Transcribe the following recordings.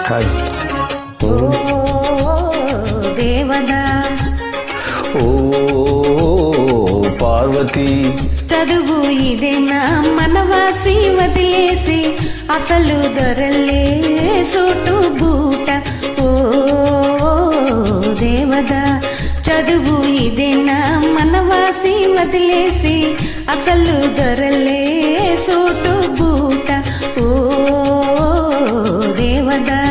Hi. ఓ దేవదా, ఓ పార్వతి, చదువు ఇదేనా మనవాసి వదిలేసి అసలు దొరలే సోటు బూట. ఓ దేవదా, చదువు ఇదేనా మనవాసి వదిలేసి అసలు దొరలే సోటు బూట. ఓ దేవదా,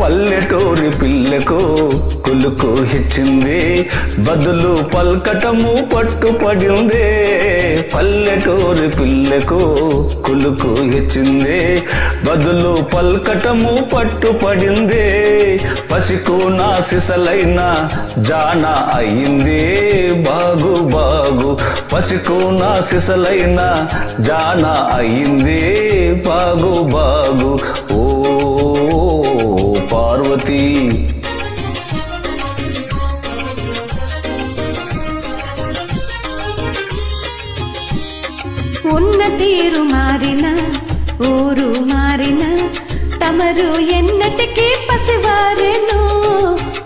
పల్లెటూరి పిల్లకు కులుకు హెచ్చింది, బదులు పల్కటము పట్టుపడిందే. పల్లెటూరి పిల్లకు కులుకు హెచ్చింది, బదులు పల్కటము పట్టుపడిందే. పసికూన సిసలైన జాన అయింది బాగు బాగు, పసికూన సిసలైన జాన అయింది బాగు బాగు. ఓ పార్వతి, ఉన్న తీరు మారిన ఊరు మారిన తమరు ఎన్నటికీ పసివారెను.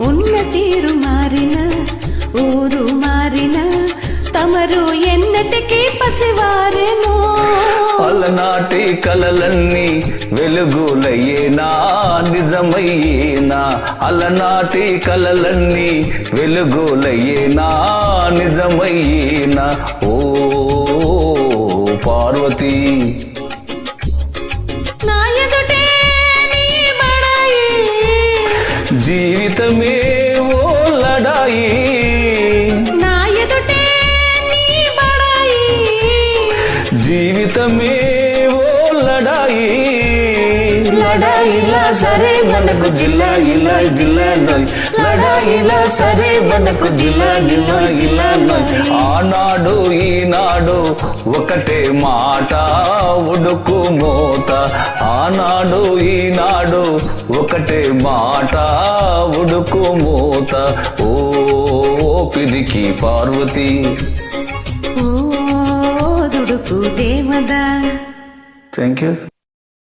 ఉన్న తీరు మారిన ఊరు మారిన తమరు ఎన్నటికీ పసివారెను. అలనాటి కలలన్నీ వెలుగులయ్యేనా నిజమయ్యేనా, అలనాటి కలలన్నీ వెలుగులయ్యేనా నిజమయ్యేనా. ఓ పార్వతి, నా ఎదుటే నీ బడాయి, జీవితమే ఓ లడాయి, నా ఎదుటే నీ బడాయి, జీవితమే ఓ లడాయి. లడాయిలా సరే మనకు జిల్లా ఇలా జిల్లా నోయ్, లడాయిలా సరే మనకు జిల్లా జిల్లా జిల్లా నోయ్. ఆనాడు ఈనాడు ఒకటే మాట ఉడుకు మోత, ఆనాడు ఈనాడు ఒకటే మాట ఉడుకు మోత. ఓ పిరికి పార్వతి, ఓ దుడుకు దేవదా. Thank you.